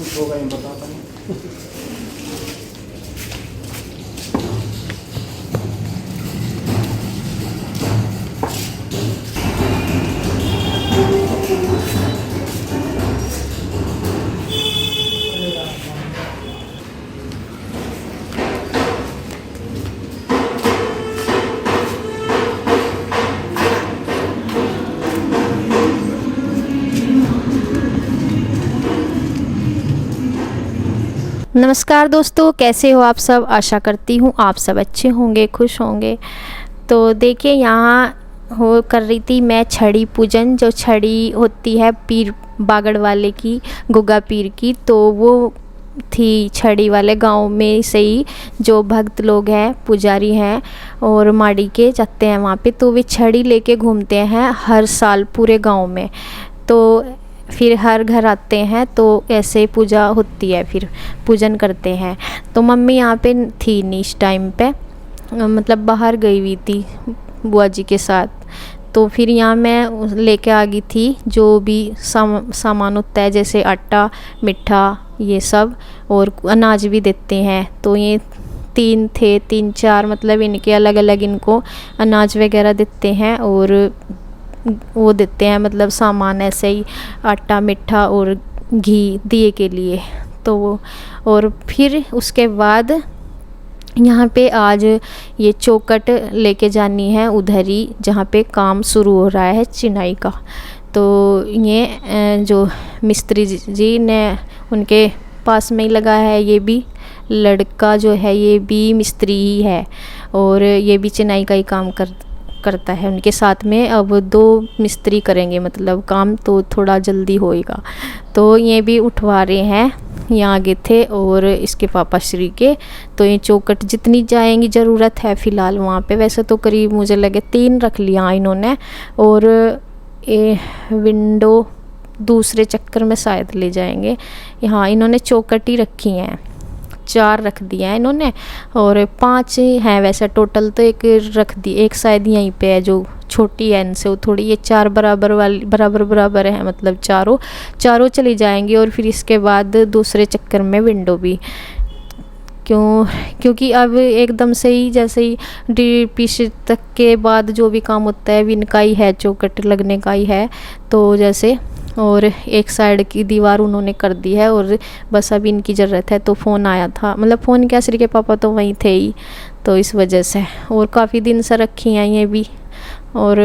कुछ होगा ये बताता नहीं। नमस्कार दोस्तों, कैसे हो आप सब। आशा करती हूँ आप सब अच्छे होंगे, खुश होंगे। तो देखिए यहाँ हो कर रही थी मैं छड़ी पूजन। जो छड़ी होती है पीर बागड़ वाले की, गुग्गा पीर की, तो वो थी छड़ी वाले गांव में से ही जो भक्त लोग हैं, पुजारी हैं और माड़ी के जाते हैं वहाँ पे, तो वे छड़ी लेके घूमते हैं हर साल पूरे गांव में। तो फिर हर घर आते हैं तो ऐसे पूजा होती है, फिर पूजन करते हैं। तो मम्मी यहाँ पे थी नहीं इस टाइम पे, मतलब बाहर गई हुई थी बुआ जी के साथ। तो फिर यहाँ मैं लेके आ गई थी जो भी सामान होता है, जैसे आटा, मिठा, ये सब, और अनाज भी देते हैं। तो ये 3-4 मतलब इनके अलग अलग इनको अनाज वगैरह देते हैं और वो देते हैं, मतलब सामान ऐसे ही आटा, मिठा और घी दिए के लिए। तो और फिर उसके बाद यहाँ पे आज ये चौखट लेके जानी है उधर ही जहाँ पे काम शुरू हो रहा है चिनाई का। तो ये जो मिस्त्री जी ने उनके पास में ही लगा है, ये भी लड़का जो है ये भी मिस्त्री ही है और ये भी चिनाई का ही काम करता है उनके साथ में। अब 2 मिस्त्री करेंगे मतलब काम, तो थोड़ा जल्दी होएगा। तो ये भी उठवा रहे हैं, यहाँ आगे थे और इसके पापा श्री के। तो ये चौखट जितनी जाएंगी ज़रूरत है फ़िलहाल वहाँ पे, वैसे तो करीब मुझे लगे 3 रख लिया इन्होंने, और ये विंडो दूसरे चक्कर में शायद ले जाएंगे। यहाँ इन्होंने चौखट ही रखी हैं, 4 रख दिया है इन्होंने और 5 हैं वैसे टोटल। तो एक रख दी, एक शायद यहीं पे है जो छोटी है इनसे, वो थोड़ी, ये 4 बराबर है, मतलब चारों चली जाएंगी। और फिर इसके बाद दूसरे चक्कर में विंडो भी, क्योंकि अब एकदम से ही जैसे ही DP तक के बाद जो भी काम होता है इनका ही है, चौखट लगने का ही है। तो जैसे और एक साइड की दीवार उन्होंने कर दी है और बस अभी इनकी ज़रूरत है। तो फ़ोन आया था, मतलब फ़ोन क्या, श्री के पापा तो वहीं थे ही, तो इस वजह से। और काफ़ी दिन से रखी हैं ये भी और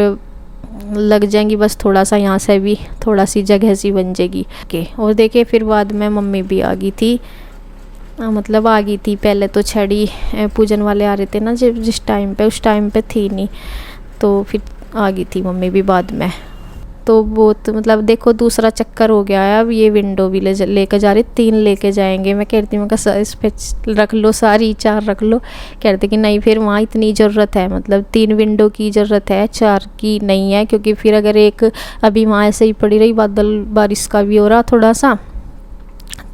लग जाएंगी, बस थोड़ा सा यहाँ से भी थोड़ा सी जगह सी बन जाएगी के। और देखिए फिर बाद में मम्मी भी आ गई थी, मतलब आ गई थी पहले। तो छड़ी पूजन वाले आ रहे थे ना जिस टाइम पे, उस टाइम पे थी नहीं, तो फिर आ गई थी मम्मी भी बाद में। तो बहुत मतलब देखो दूसरा चक्कर हो गया है। अब ये विंडो भी लेकर जा रही, 3 लेके जाएंगे। मैं कहती हूँ कि इस पे रख लो, सारी 4 रख लो। कहते कि नहीं, फिर वहाँ इतनी ज़रूरत है, मतलब 3 विंडो की ज़रूरत है, 4 की नहीं है। क्योंकि फिर अगर एक अभी वहाँ ऐसे ही पड़ी रही, बादल बारिश का भी हो रहा थोड़ा सा,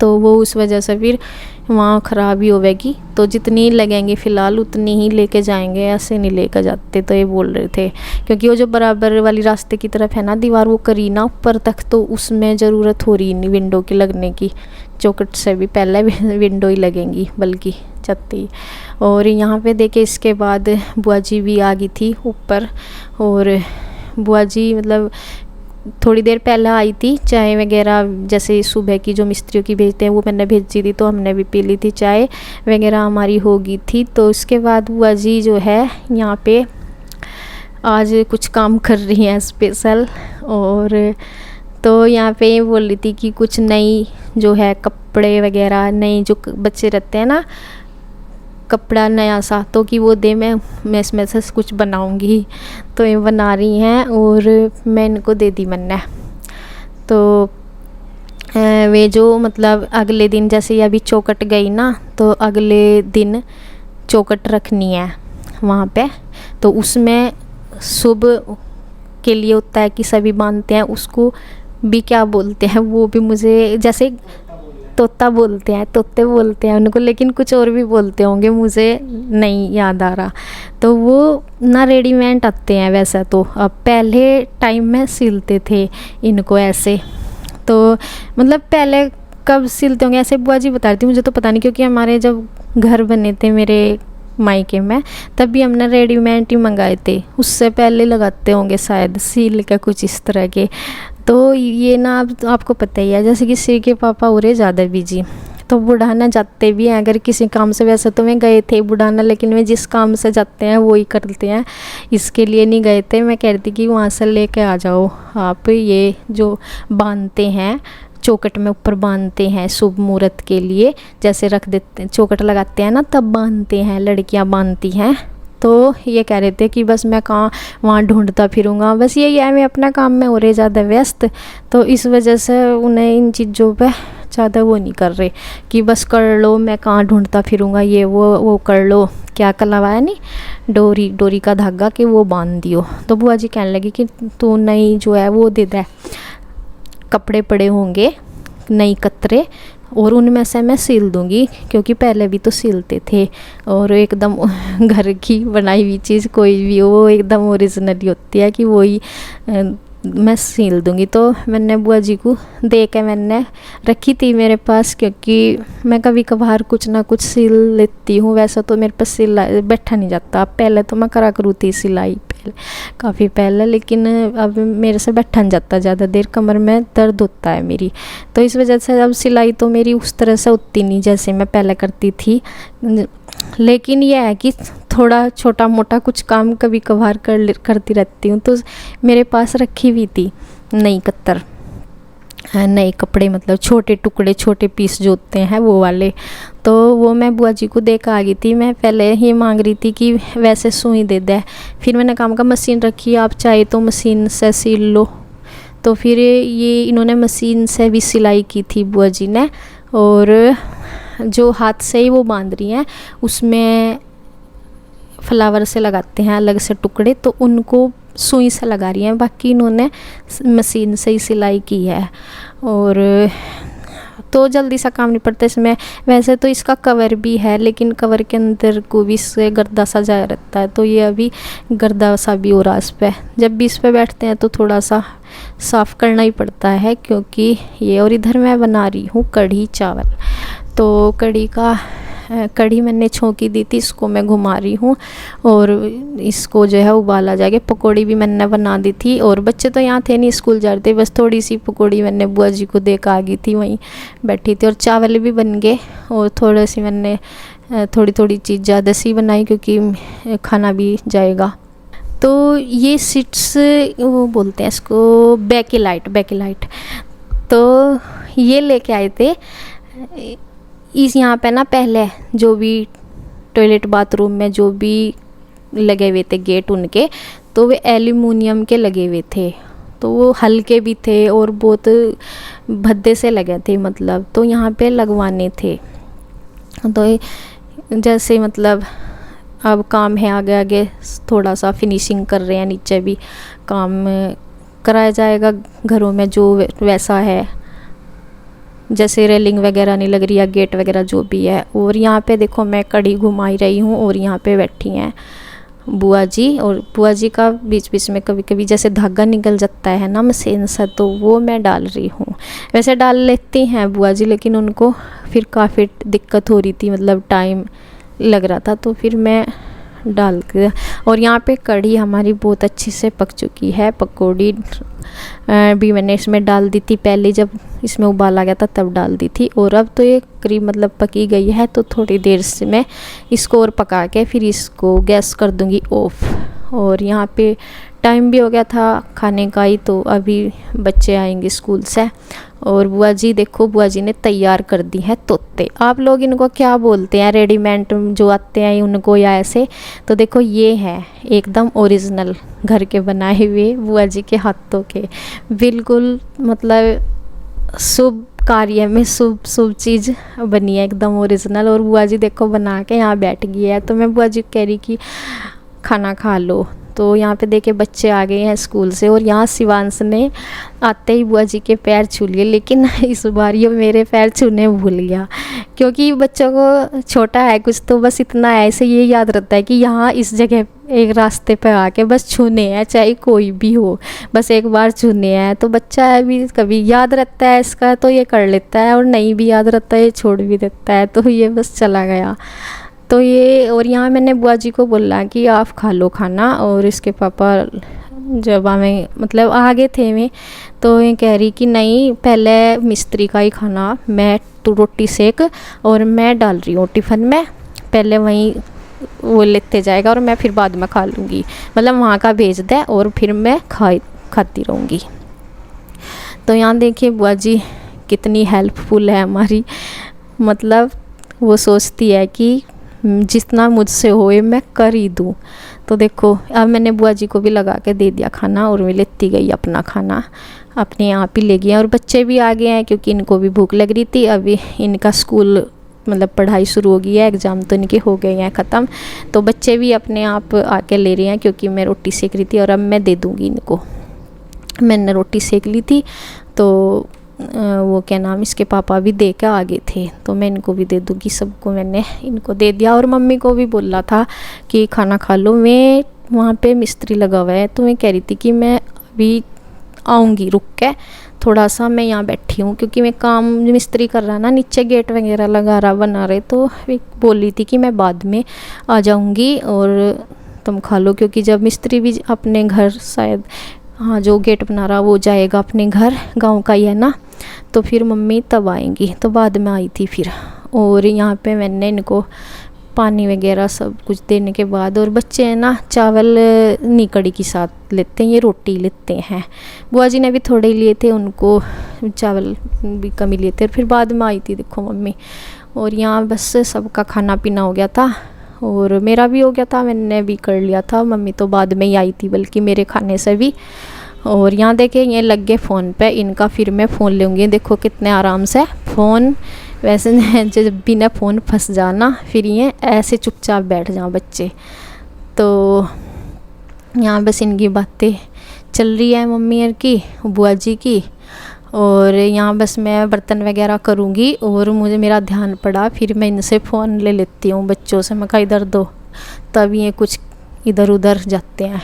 तो वो उस वजह से फिर वहाँ ख़राब ही होगी। तो जितनी लगेंगी फ़िलहाल उतनी ही लेके जाएंगे, ऐसे नहीं लेकर जाते। तो ये बोल रहे थे क्योंकि वो जो बराबर वाली रास्ते की तरफ है ना दीवार, वो करी ना ऊपर तक, तो उसमें ज़रूरत हो रही नहीं विंडो की लगने की। चौखट से भी पहले विंडो ही लगेंगी बल्कि चत्ती। और यहाँ पे देखे इसके बाद बुआ जी भी आ गई थी ऊपर, और बुआ जी मतलब थोड़ी देर पहले आई थी। चाय वगैरह जैसे सुबह की जो मिस्त्रियों की भेजते हैं वो मैंने भेजी थी, तो हमने भी पी ली थी, चाय वगैरह हमारी हो गई थी। तो उसके बाद बुआ जी जो है यहाँ पे आज कुछ काम कर रही हैं स्पेशल। और तो यहाँ पे ये बोल रही थी कि कुछ नई जो है कपड़े वगैरह, नई जो बच्चे रहते हैं ना कपड़ा नया सा, तो कि वो दे, मैं इसमें से कुछ बनाऊंगी। तो ये बना रही हैं और मैं इनको दे दी मैंने। तो वे जो मतलब अगले दिन जैसे अभी चौखट गई ना, तो अगले दिन चौखट रखनी है वहाँ पे। तो उसमें शुभ के लिए होता है कि सभी मानते हैं, उसको भी क्या बोलते हैं वो भी मुझे, जैसे तोता बोलते हैं उनको, लेकिन कुछ और भी बोलते होंगे, मुझे नहीं याद आ रहा। तो वो ना रेडीमेड आते हैं वैसे तो, अब पहले टाइम में सिलते थे इनको ऐसे। तो मतलब पहले कब सिलते होंगे ऐसे बुआ जी बता रही थी, मुझे तो पता नहीं, क्योंकि हमारे जब घर बने थे मेरे मायके में तभी हमने रेडीमेड ही मंगाए थे, उससे पहले लगाते होंगे शायद सिल के कुछ इस तरह के। तो ये ना अब तो आपको पता ही है, जैसे कि सिर के पापा हो रहे ज़्यादा बिजी, तो बुढ़ाना जाते भी हैं अगर किसी काम से, वैसे तो मैं गए थे बुढ़ाना, लेकिन वे जिस काम से जाते हैं वो ही करते हैं, इसके लिए नहीं गए थे। मैं कह रही थी कि वहाँ से लेके आ जाओ आप, ये जो बांधते हैं चौखट में ऊपर बांधते हैं शुभ मुहूर्त के लिए, जैसे रख देते चौखट लगाते हैं ना तब बांधते हैं, लड़कियां बांधती हैं। तो ये कह रहे थे कि बस मैं कहाँ वहाँ ढूंढता फिरूंगा, बस यही है, मैं अपना काम में हो रहे ज़्यादा व्यस्त, तो इस वजह से उन्हें इन चीज़ों पे ज़्यादा वो नहीं कर रहे कि बस कर लो, मैं कहाँ ढूंढता फिरूंगा, ये वो कर लो, क्या करवाया नहीं डोरी का धागा कि वो बांध दियो। तो बुआ जी कहने लगी कि तू नई जो है वो दे दे, कपड़े पड़े होंगे नई कतरे, और उनमें से मैं सिल दूंगी, क्योंकि पहले भी तो सिलते थे, और एकदम घर की बनाई हुई चीज़ कोई भी हो वो एकदम ओरिजिनल होती है कि वही मैं सिल दूंगी। तो मैंने बुआ जी को दे के मैंने रखी थी मेरे पास, क्योंकि मैं कभी कभार कुछ ना कुछ सिल लेती हूँ, वैसा तो मेरे पास सिलाई बैठा नहीं जाता, पहले तो मैं करा करूँ थी सिलाई पहले काफ़ी पहले, लेकिन अब मेरे से बैठा नहीं जाता ज़्यादा देर, कमर में दर्द होता है मेरी, तो इस वजह से अब सिलाई तो मेरी उस तरह से होती नहीं जैसे मैं पहले करती थी। लेकिन यह है कि थोड़ा छोटा मोटा कुछ काम कभी कभार करती रहती हूँ। तो मेरे पास रखी हुई थी नई कत्तर, नए कपड़े, मतलब छोटे टुकड़े छोटे पीस जो होते हैं वो वाले, तो वो मैं बुआ जी को दे कर आ गई थी। मैं पहले ही मांग रही थी कि वैसे सुई दे दे, फिर मैंने काम का मशीन रखी, आप चाहे तो मशीन से सिल लो, तो फिर ये इन्होंने मशीन से भी सिलाई की थी बुआ जी ने, और जो हाथ से ही वो बांध रही हैं उसमें फ्लावर से लगाते हैं अलग से टुकड़े, तो उनको सुई से लगा रही हैं, बाकी इन्होंने मशीन से ही सिलाई की है, और तो जल्दी सा काम निपटता इसमें। वैसे तो इसका कवर भी है, लेकिन कवर के अंदर को भी इससे गर्दा सा जाया रहता है, तो ये अभी गर्दा सा भी हो रहा इस पर, जब भी इस पर बैठते हैं तो थोड़ा सा साफ़ करना ही पड़ता है, क्योंकि ये। और इधर मैं बना रही हूँ कढ़ी चावल, तो कढ़ी मैंने छौंकी दी थी, इसको मैं घुमा रही हूँ, और इसको जो है उबाला जाएगा। पकौड़ी भी मैंने बना दी थी, और बच्चे तो यहाँ थे नहीं, स्कूल जा रहे थे, बस थोड़ी सी पकौड़ी मैंने बुआ जी को दे कर आ गई थी, वहीं बैठी थी, और चावल भी बन गए, और थोड़ी सी मैंने थोड़ी चीज़ ज़्यादा सी बनाई, क्योंकि खाना भी जाएगा। तो ये सीड्स वो बोलते हैं इसको बैकेलाइट, तो ये लेके आए थे इस यहाँ पे ना, पहले जो भी टॉयलेट बाथरूम में जो भी लगे हुए थे गेट उनके, तो वे एल्युमिनियम के लगे हुए थे, तो वो हल्के भी थे और बहुत भद्दे से लगे थे, मतलब तो यहाँ पे लगवाने थे। तो जैसे मतलब अब काम है आगे आगे, थोड़ा सा फिनिशिंग कर रहे हैं, नीचे भी काम कराया जाएगा घरों में जो वैसा है, जैसे रेलिंग वगैरह नहीं लग रही है, गेट वगैरह जो भी है। और यहाँ पे देखो मैं कढ़ी घुमाई रही हूँ, और यहाँ पे बैठी हैं बुआ जी, और बुआ जी का बीच बीच में कभी कभी जैसे धागा निकल जाता है ना मशीन से, तो वो मैं डाल रही हूँ। वैसे डाल लेती हैं बुआ जी, लेकिन उनको फिर काफ़ी दिक्कत हो रही थी, मतलब टाइम लग रहा था, तो फिर मैं डाल के। और यहाँ पे कढ़ी हमारी बहुत अच्छी से पक चुकी है, पकौड़ी भी मैंने इसमें डाल दी थी पहले, जब इसमें उबाल आ गया था तब डाल दी थी, और अब तो ये करीब मतलब पकी गई है, तो थोड़ी देर से मैं इसको और पका के फिर इसको गैस कर दूंगी ऑफ। और यहाँ पे टाइम भी हो गया था खाने का ही, तो अभी बच्चे आएंगे स्कूल से। और बुआ जी देखो, बुआ जी ने तैयार कर दी है तोते, आप लोग इनको क्या बोलते हैं, रेडीमेड जो आते हैं उनको या ऐसे, तो देखो ये है एकदम ओरिजिनल घर के बनाए हुए बुआ जी के हाथों के, बिल्कुल मतलब शुभ कार्य में शुभ चीज़ बनी है, एकदम ओरिजिनल। और बुआ जी देखो बना के यहाँ बैठ गई है, तो मैं बुआ जी कह रही कि खाना खा लो, तो यहाँ पे देखे बच्चे आ गए हैं स्कूल से, और यहाँ शिवांश ने आते ही बुआ जी के पैर छू लिए, लेकिन इस बार ये मेरे पैर छूने भूल गया, क्योंकि बच्चों को छोटा है कुछ तो बस इतना ऐसे ये याद रहता है कि यहाँ इस जगह एक रास्ते पे आके बस छूने हैं, चाहे कोई भी हो, बस एक बार छूने हैं। तो बच्चा है भी, कभी याद रहता है इसका तो ये कर लेता है, और नहीं भी याद रहता है ये छोड़ भी देता है, तो ये बस चला गया। तो ये, और यहाँ मैंने बुआ जी को बोला कि आप खा लो खाना, और इसके पापा जब हमें मतलब आगे थे में, तो ये कह रही कि नहीं पहले मिस्त्री का ही खाना, मैं तो रोटी सेक और मैं डाल रही हूँ टिफ़िन में, पहले वहीं वो लेते जाएगा और मैं फिर बाद में खा लूँगी, मतलब वहाँ का भेज दे और फिर मैं खाती रहूँगी। तो यहाँ देखिए बुआ जी कितनी हेल्पफुल है हमारी, मतलब वो सोचती है कि जितना मुझसे होए मैं कर ही दूँ। तो देखो अब मैंने बुआ जी को भी लगा के दे दिया खाना, और मैं लेती गई अपना खाना, अपने आप ही ले गया। और बच्चे भी आ गए हैं क्योंकि इनको भी भूख लग रही थी, अभी इनका स्कूल मतलब पढ़ाई शुरू हो गई है, एग्ज़ाम तो इनके हो गए हैं ख़त्म, तो बच्चे भी अपने आप आके ले रहे हैं, क्योंकि मैं रोटी सेक रही थी और अब मैं दे दूँगी इनको। मैंने रोटी सेक ली थी तो वो क्या नाम, इसके पापा भी दे के आगे थे, तो मैं इनको भी दे दूँगी, सबको मैंने इनको दे दिया। और मम्मी को भी बोला था कि खाना खा लो, मैं वहाँ पे मिस्त्री लगा हुआ है, तो मैं कह रही थी कि मैं अभी आऊँगी, रुक के थोड़ा सा मैं यहाँ बैठी हूँ, क्योंकि मैं काम मिस्त्री कर रहा ना, नीचे गेट वगैरह लगा रहा बना रहे, तो बोल रही थी कि मैं बाद में आ जाऊँगी और तुम खा लो, क्योंकि जब मिस्त्री भी अपने घर शायद, हाँ जो गेट बना रहा वो जाएगा अपने घर, गांव का ही है ना, तो फिर मम्मी तब आएंगी, तो बाद में आई थी फिर। और यहाँ पे मैंने इनको पानी वगैरह सब कुछ देने के बाद, और बच्चे हैं ना चावल नहीं कड़ी के साथ लेते हैं, ये रोटी लेते हैं। बुआ जी ने भी थोड़े लिए थे, उनको चावल भी कमी लिए थे, फिर बाद में आई थी देखो मम्मी। और यहाँ बस सबका खाना पीना हो गया था, और मेरा भी हो गया था, मैंने भी कर लिया था, मम्मी तो बाद में ही आई थी बल्कि मेरे खाने से भी। और यहाँ देखे ये लग गए फ़ोन पे, इनका फिर मैं फ़ोन लूँगी, देखो कितने आराम से फ़ोन, वैसे जब बिना फ़ोन फंस जाना फिर ये ऐसे चुपचाप बैठ जाओ बच्चे। तो यहाँ बस इनकी बातें चल रही है मम्मी की, बुआ जी की, और यहाँ बस मैं बर्तन वगैरह करूँगी, और मुझे मेरा ध्यान पड़ा फिर मैं इनसे फ़ोन ले लेती हूँ बच्चों से, मैं कहा इधर दो, तब ये कुछ इधर उधर जाते हैं।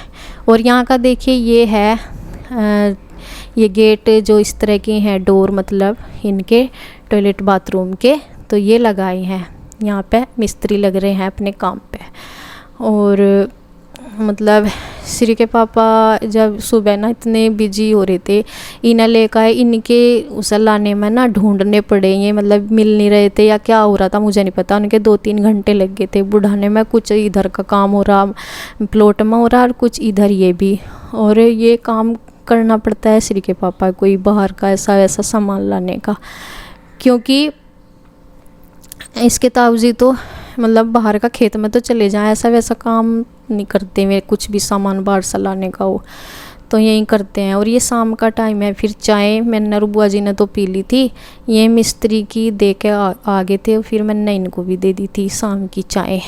और यहाँ का देखिए ये है ये गेट जो इस तरह के हैं, डोर मतलब इनके टॉयलेट बाथरूम के, तो ये लगाए हैं, यहाँ पे मिस्त्री लग रहे हैं अपने काम पे। और मतलब श्री के पापा जब सुबह ना इतने बिजी हो रहे थे, इन्हें लेकर इनके उसे लाने में ना ढूंढने पड़े, ये मतलब मिल नहीं रहे थे या क्या हो रहा था मुझे नहीं पता, उनके 2-3 घंटे लग गए थे बुढ़ाने में, कुछ इधर का काम हो रहा प्लॉट में हो रहा और कुछ इधर ये भी, और ये काम करना पड़ता है श्री के पापा कोई बाहर का ऐसा वैसा सामान लाने का, क्योंकि इसके ताऊजी तो मतलब बाहर का खेत में तो चले जाएं, ऐसा वैसा काम नहीं करते, मेरे कुछ भी सामान बाहर से लाने का हो तो यही करते हैं। और ये शाम का टाइम है, फिर चाय मैंने और बुआ जी ने तो पी ली थी, ये मिस्त्री की दे के आगे थे, फिर मैंने इनको भी दे दी थी शाम की चाय।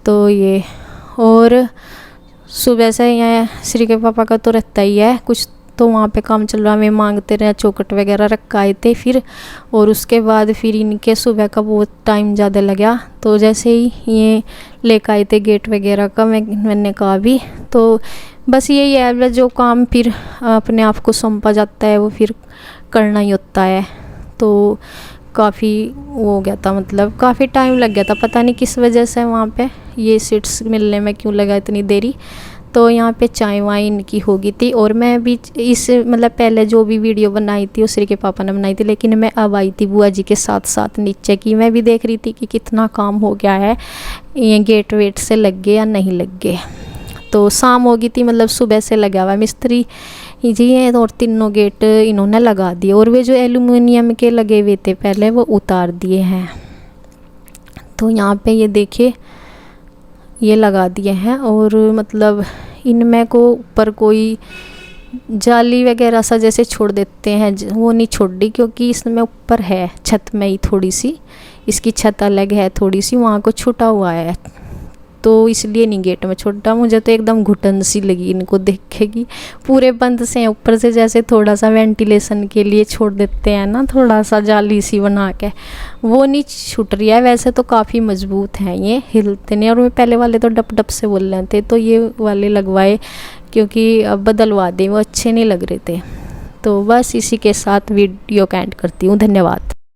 तो ये, और सुबह से यहाँ श्री के पापा का तो रहता ही है कुछ, तो वहाँ पे काम चल रहा, मैं मांगते रहे, चौखट वगैरह रखा आए थे फिर, और उसके बाद फिर इनके सुबह का बहुत टाइम ज़्यादा लगा, तो जैसे ही ये लेकर आए थे गेट वगैरह का, मैंने कहा भी, तो बस यही है जो काम फिर अपने आप को सौंपा जाता है वो फिर करना ही होता है। तो काफ़ी वो हो गया था, मतलब काफ़ी टाइम लग गया था, पता नहीं किस वजह से वहाँ पे ये सीट्स मिलने में क्यों लगा इतनी देरी। तो यहाँ पे चाय वाय इनकी हो गई थी, और मैं भी इस मतलब पहले जो भी वीडियो बनाई थी श्री के पापा ने बनाई थी, लेकिन मैं अब आई थी बुआ जी के साथ साथ नीचे की, मैं भी देख रही थी कि कितना काम हो गया है, ये गेट वेट से लग गए या नहीं लग गए। तो शाम हो गई थी, मतलब सुबह से लगा हुआ मिस्त्री जी हैं, और तीनों गेट इन्होंने लगा दिए, और वे जो एल्युमिनियम के लगे हुए थे पहले वो उतार दिए हैं। तो यहाँ पे ये देखिए ये लगा दिए हैं, और मतलब इनमें को ऊपर कोई जाली वगैरह सा जैसे छोड़ देते हैं वो नहीं छोड़ दी, क्योंकि इसमें ऊपर है छत में ही थोड़ी सी, इसकी छत अलग है थोड़ी सी, वहाँ को छूटा हुआ है तो इसलिए नहीं गेट में छोड़ा। मुझे तो एकदम घुटन सी लगी इनको देखेगी, पूरे बंद से हैं ऊपर से, जैसे थोड़ा सा वेंटिलेशन के लिए छोड़ देते हैं ना, थोड़ा सा जाली सी बना के, वो नहीं छूट रही है। वैसे तो काफ़ी मजबूत हैं ये, हिलते नहीं। और मैं पहले वाले तो डप डप से बोल रहे थे, तो ये वाले लगवाए क्योंकि अब बदलवा दें, वो अच्छे नहीं लग रहे थे। तो बस इसी के साथ वीडियो का एंड करती हूँ। धन्यवाद।